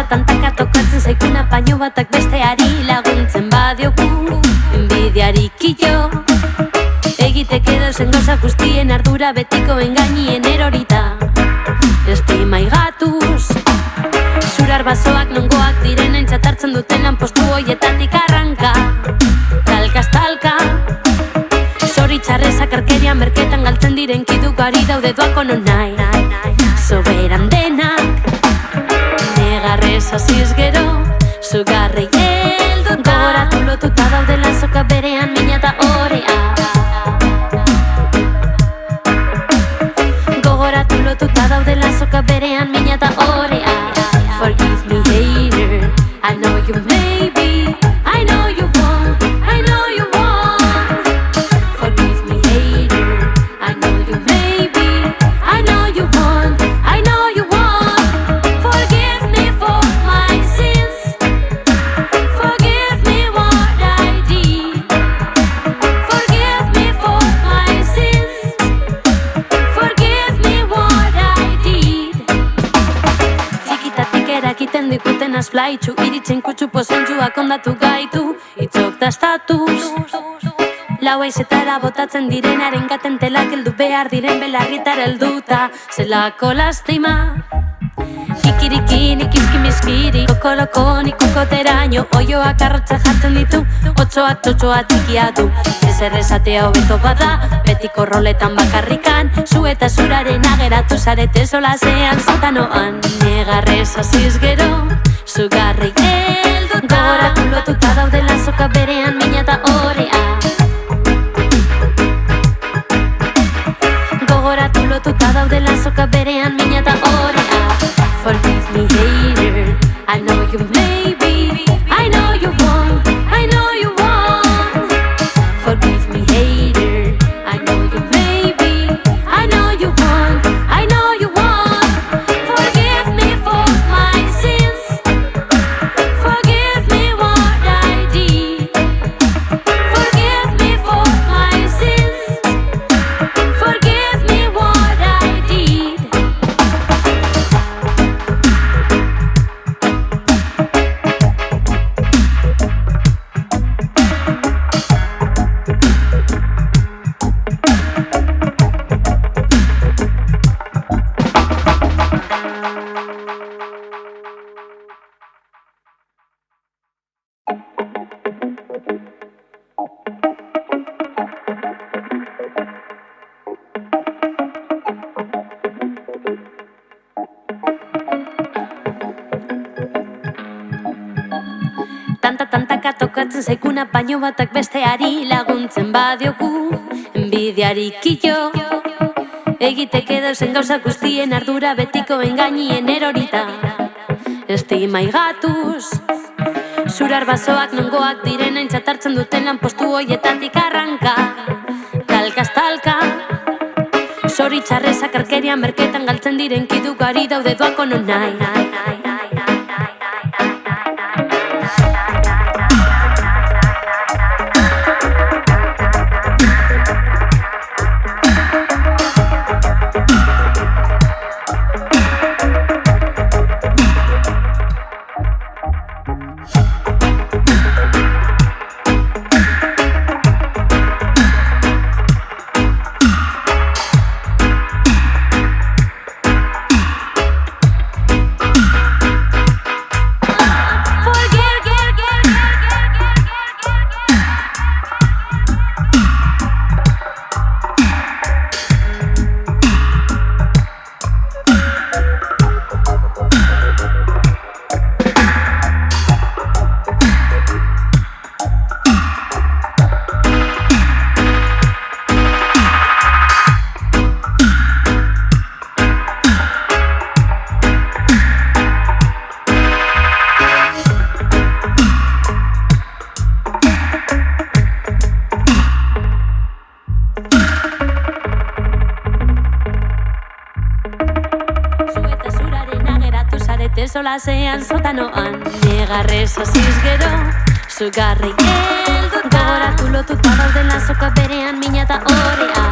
Tantaka tokatzen zaikuna paino batak besteari laguntzen badiogu enbidiarikillo egiteke dozen goza guztien ardura betiko engainien erorita estimaigatuz zurar basoak nongoak diren entzatartzen duten lanpostu hoietatik arranka talkaz talka zoritxarrezak arkeria merketan galtzen diren kidugari daude doako nonai soberan denak negarrez hasiz gero zugarrei helduta gogoratu lotuta daudela soka berean mina eta orea gogoratu lotuta daudela soka berean mina eta orea Forgive me hater, I know you maybe, I know you won't, I know you won't. Forgive me hater, I know you maybe, I know you won't, I know you won't. Forgive me for my sins, forgive me what I did. Forgive me for my sins, forgive me what I did. Txikitatik erakiten diguten azplaitxu iritzen kutsu pozentxuak ondatu gaitu itzok da estatus lau aizetara botatzen direnaren gatentelak heldu behar diren belarritara helduta zelako lastima ikirikin ikizkimiskiri kokolokon ikukoteraino oioak arrotza jartzen ditu otsoak txotxoa txikia du ezer esatea hobeto bada betiko roletan bakarrikan zu eta zuraren ageratu zarete solasean sotanoan negarrez hasiz gero zugarrei helduta gogoratu lotuta daudela soka berean mina eta orea gogoratu lotuta daudela soka berean mina eta orea Forgive me hater, I know you maybe, I know you won't, I know you won't. Forgive me hater, I know you maybe, I know you won't, I know you won't. Forgive me for my sins, forgive me what I did. Forgive me for my sins, forgive me what I did. Tantaka tokatzen zaikuna paino batak besteari laguntzen badiogu enbidiarikillo egiteke dozen gauza guztien ardura betiko engainien erorita estimaigatuz zurar basoak nongoak diren entzatartzen duten lanpostu hoietatik arranka talkaz talka zoritxarrezak arkeria merketan galtzen diren kidugari daude doako nonai solasean sotanoan negarrez hasiz gero zugarrei helduta gogoratu lotuta daudela soka berean mina eta orea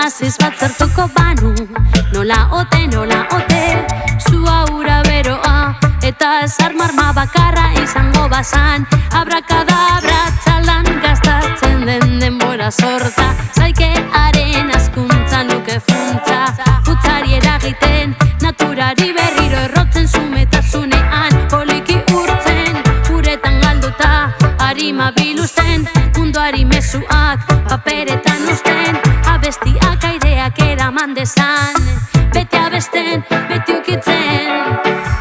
aziz bat zertuko banu. Nola ote, zua ura beroa, eta ezar marma bakarra izango bazan. Abrakadabra txaldan gastatzen den denbora sorta, zaikearen askuntza nuke funtza, putzari eragiten, naturari berriro errotzen zumetasunean, poliki urtzen, uretan galduta, harima biluzten, munduari mezuak, paperetan uzten, abestiak aireak eraman dezan, beti abesten, beti ukitzen,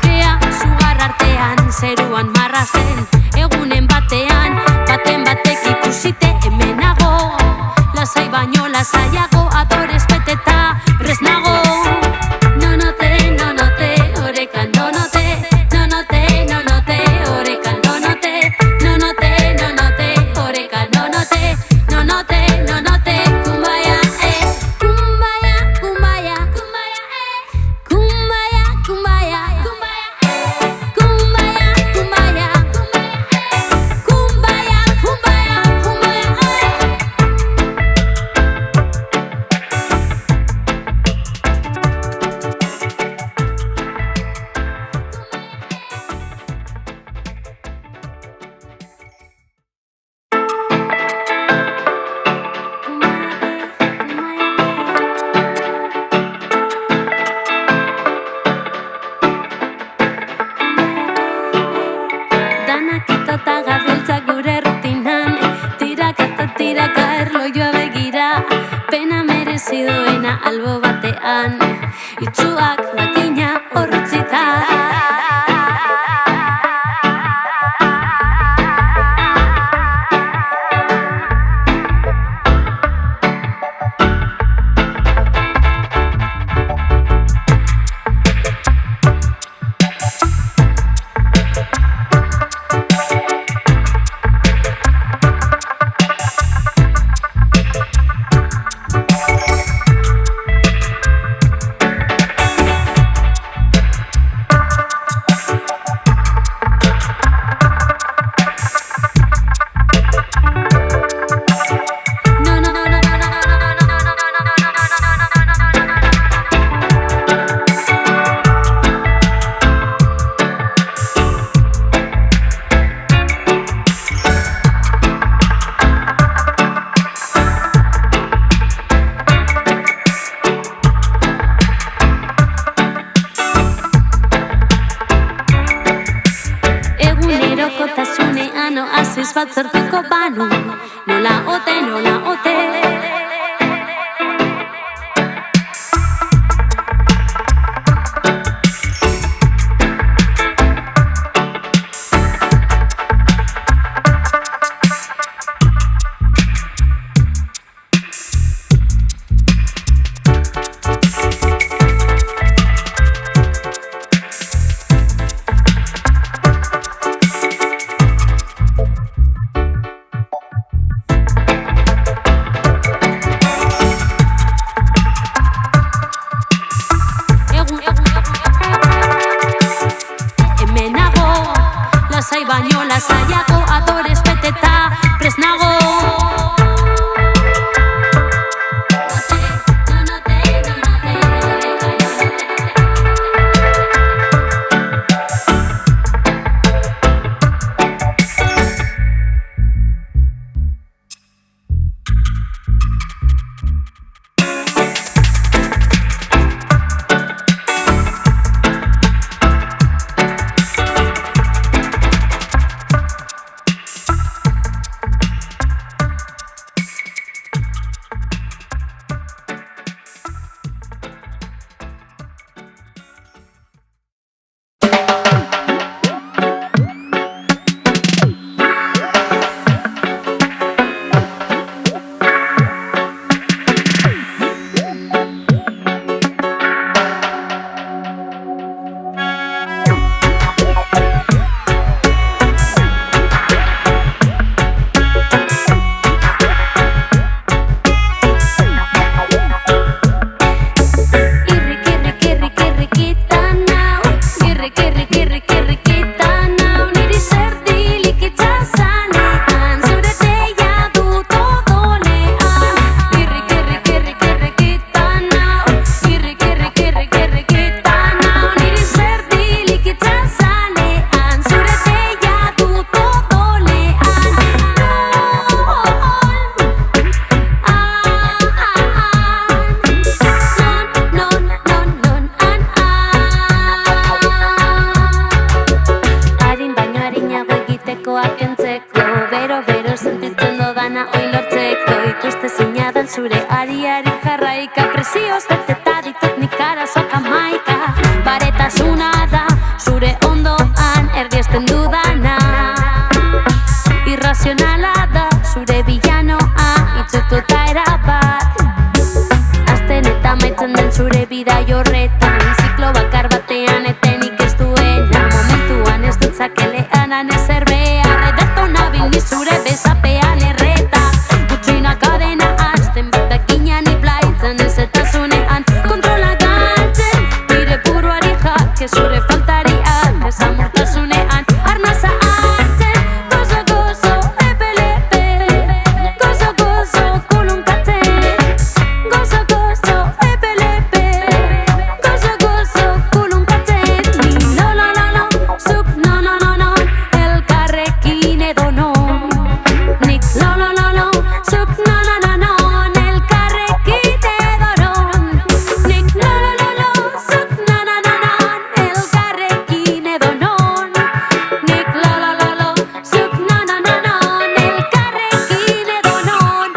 kea zugar artean, zeruan marrazen, egunen batean, baten batek ikusite hemenago, lasai baino lasaiago, adorez beteta, presnago. No note, oreka, no note, oreka, no note, oreka, no note, kumbaya, kumbaya, kumbaya, kumbaya, kumbaya, kumbaya, kumbaya, kumbaya, kumbaya, danak itota gabiltza gure rutinan, tiraka eta tiraka erloioa begira, pena merezi duena albo batean, itxuak makina horretzita. zure ariari jarraika. Presioz beteta ditut nik arazoak amaika. Baretasuna da zure ondoan erdiesten dudana. Irrazionala da zure bilanoa itxututa erabat. Azten eta maitzen den zure bidai horretan, ziklo bakar batean etenik ez duena. Momentuan ez dutzakeleanan ezer behar, ederto nabil ni zure besapean erreta. Gutxina kadena azten batakinan iblaitzen ez eta zunean kontrola galtzen. Bire buruari jake zure faltariak ez amortasunean arnaza hartzen. Gozo gozo epelepe, gozo gozo kulunkatzen. Gozo gozo epelepe, gozo gozo kulunkatzen. Ni lo lo lo lo, zuk no no no no, elkarrekin edo non. Nik lo lo lo lo, zuk no no no no, elkarrekin edo non. Nik lo lo lo lo, zuk no no no no, elkarrekin edo non. Nik lo lo lo lo, zuk no no no no, elkarrekin edo non.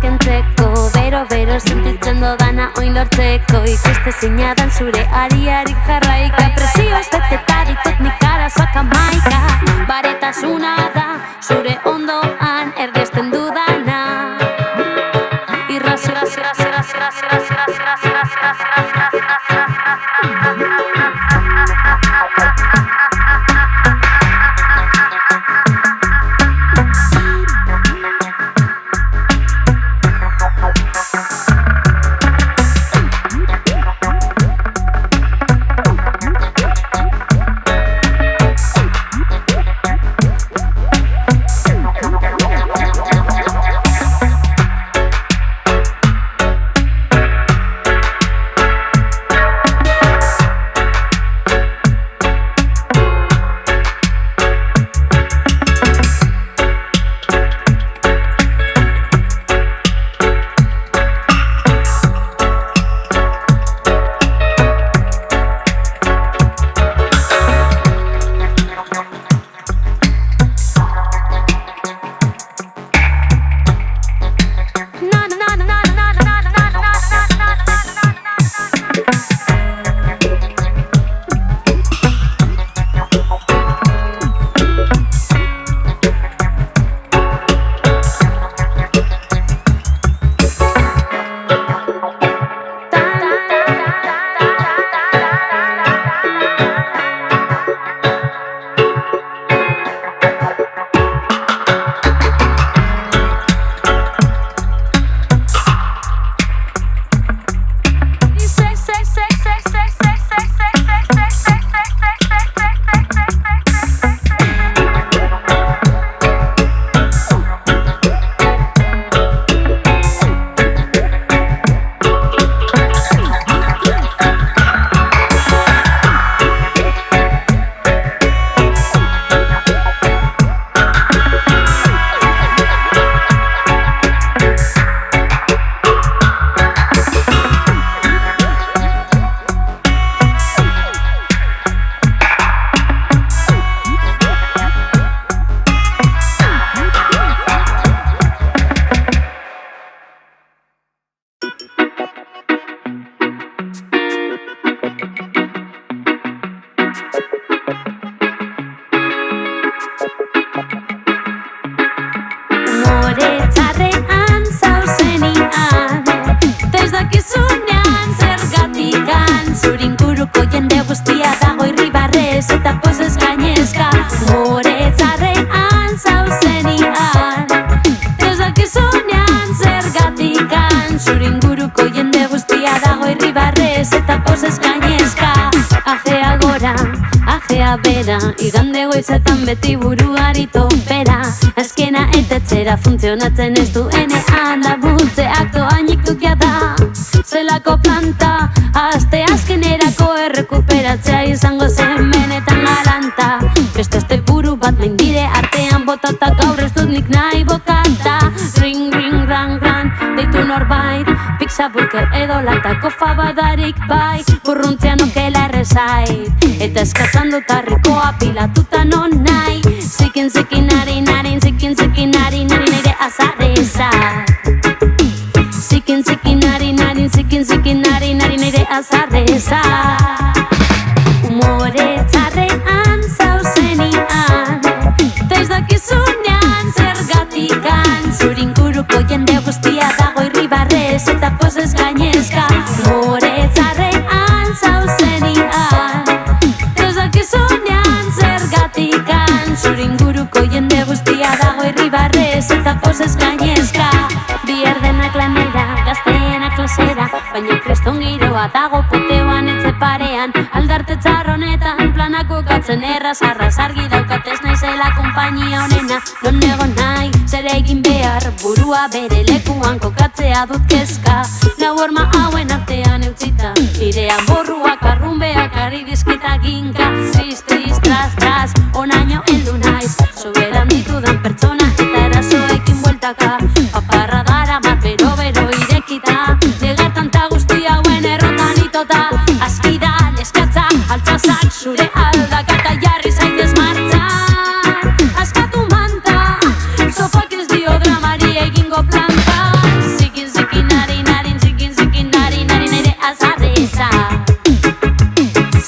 Kentzeko, bero sentitzen dodana oin lortzeko. Ikustezina dan zure ariari jarraika. Presioz beteta ditut nik arazoak amaika. Baretasuna da zure ondoan erdiesten dudana. zure inguruko jende guztia dago irribarrez eta pozez gainezka. Ajea gora, ajea bera, igande goizetan beti buruari topera. Azkena etetzera funtzionatzen ez duenean, labuntzeak doainik dukia da. Zelako planta, aste azkenerako errekuperatzea izango zen benetan galanta. Beste buru bat mendire artean botata, gaur ez dut nik nahi bokata. Ring, ring, rang, rang, deitu norbait, pizza, burger edo latako fabadarik bai. Burruntzean okela errezait, eta eskatzan dut harrikoa pilatuta non nahi. Zikin, zikin, narin, narin, zikin, zikin, narin, narin, nire azareza. Zikin, zikin, narin, narin, zikin, zikin, narin, narin, nire azareza. Umore txarrean zauzenian, ta ez dakizunean zergatikan. Zure inguruko jende guztia dago irribarrez eta pozez gainezka. Umore txarrean zauzenian, ta ez dakizunean zergatikan. Zure inguruko jende guztia dago irribarrez eta pozez gainezka. Bihar denak lanera, gazteenak klasera, baina kreston giroa dago poteoan etxe parean. Aldarte txarronetan planako katzen erraz, argi daukatez naizela konpainia honena. Non egon nahi, zer egin behar, burua bere lekuan kokatzea dut kezka. Lau horma hauen artean eutzita, irean borruak arrumbeak ari dizkita ginka. Tris, tris, tras, tras, onaino heldu naiz, soberan ditudan pertsona eta erasoekin bueltaka. Paparra dara mat bero irekita, legartan ta guzti hauen errotan itota. Azkidan eskatza, altzazak zure aldakata jarri zaitez martxan. Askatu manta, sofak ez dio dramari egingo planta. Zikin, zikin, narin, narin, zikin, zikin, narin, narin, nire azareza.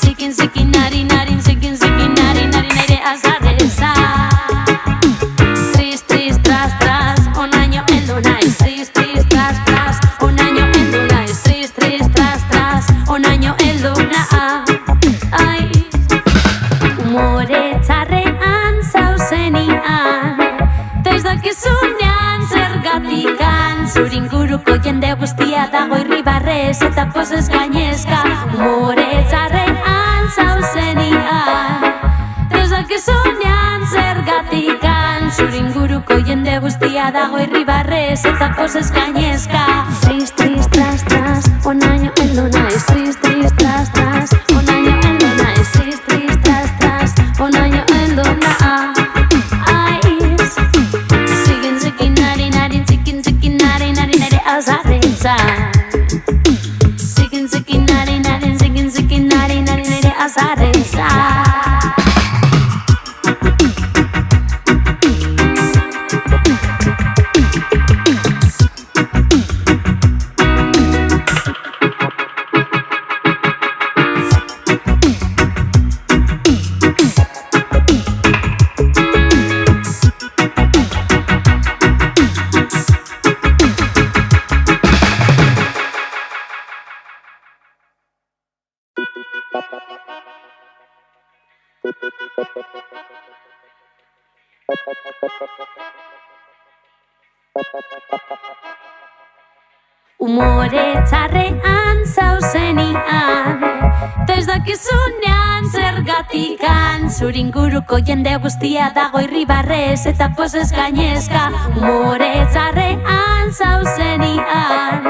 Zikin, zikin, narin, narin, zikin, zikin, narin, narin, nire azareza. Tris, tris, tras, tras, onaino heldu naiz. Tris, tris, tras, tras, onaino heldu naiz. Tris, tris, tras, tras, onaino heldu naiz. Umore txarrean zauzenian, ta ez dakizunean zergatikan. Zure inguruko jende guztia dago irribarrez eta pozez gainezka. Umore txarrean zauzenian, ta ez dakizunean zergatikan. Zure inguruko jende guztia dago irribarrez eta pozez gainezka. Tris, tris, tras, tras, onaino heldu naiz. Tris, tris, tras, tras, onaino heldu naiz. Tris, tris, tras, tras, onaino heldu naiz. Zikin, zikin, narin, narin, zikin, zikin, narin, narin, nire azareza. Zikin, zikin, narin, narin, zikin, zikin, narin, narin, nire azareza. Umore txarrean zauzenian, ta ez dakizunean zergatikan. Zure inguruko jende guztia dago irribarrez eta pozez gainezka. Umore txarrean zauzenian,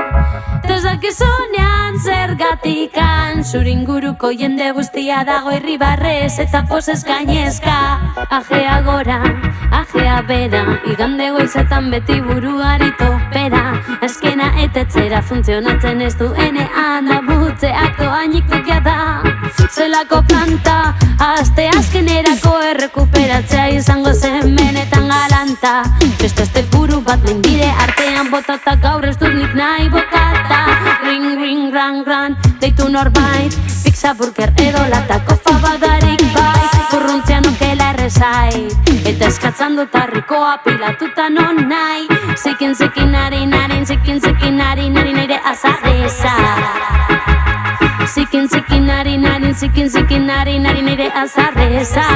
ta ez dakizunean zergatikan. Zure inguruko jende guztia dago irribarrez eta pozez gainezka. Ajea gora, ajea bera, igande goizetan beti buruari topera. Azkena etetzera funtzionatzen ez duenean, labutzeak doainik dukia da. Zelako planta, aste azkenerako errekuperatzea izango zen benetan galanta. Beste buru bat mendire artean botata, gaur ez dut nik nahi bokata. Ring, ring, rang, rang, deitu norbait, pizza, burger edo latako fabadarik bai. Burruntzean okela errezait, eta eskatzan dut harrikoa pilatuta non nahi. Zikin, zikin, narin, narin, zikin, zikin, narin, narin, nire azareza. Zikin, zikin, narin, narin, zikin, zikin, narin, narin, nire azareza.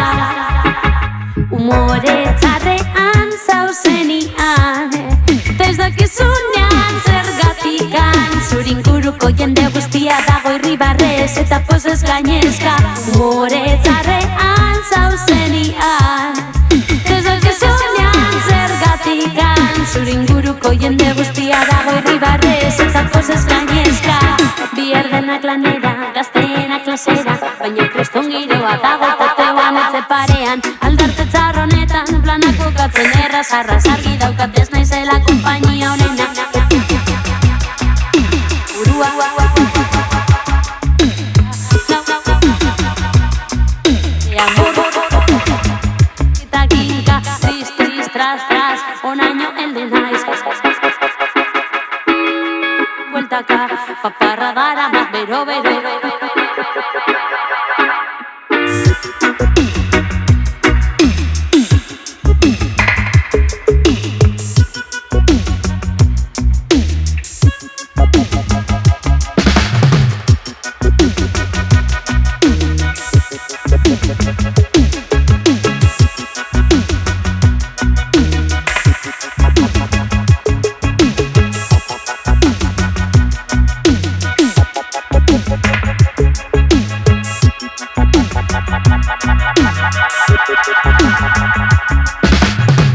Umore txarrean zauzenian, ta ez dakizunean zergatikan. barrez eta pozez gainezka. Humore txarrean zauzenian, ez dakizunean zergatikan. Zure inguruko jende guztia dago irribarrez eta pozez gainezka. Bihar denak lanera, gazteenak klasera, baina kriston giroa dago tateoan etxe parean. Aldarte txarronetan planak bukatzen erraz arraz, argi daukatez naizela kompainia honena. Burua eta ginka, tris, tris, tras, tras, onaino elde naiz. Bueltaka, paparra dara bat bero, bero.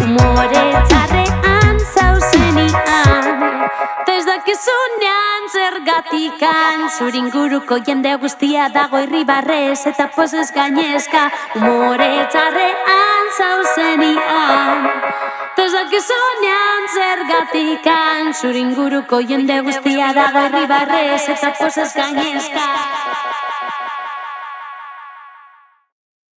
Humore txarrean zauzenian, ez dakizunean zergatikan. Zure inguruko jende guztia dago irribarrez eta pozez gainezka. Humore txarrean zauzenian, ez dakizunean zergatikan. Zure inguruko jende guztia dago irribarrez eta pozez gainezka.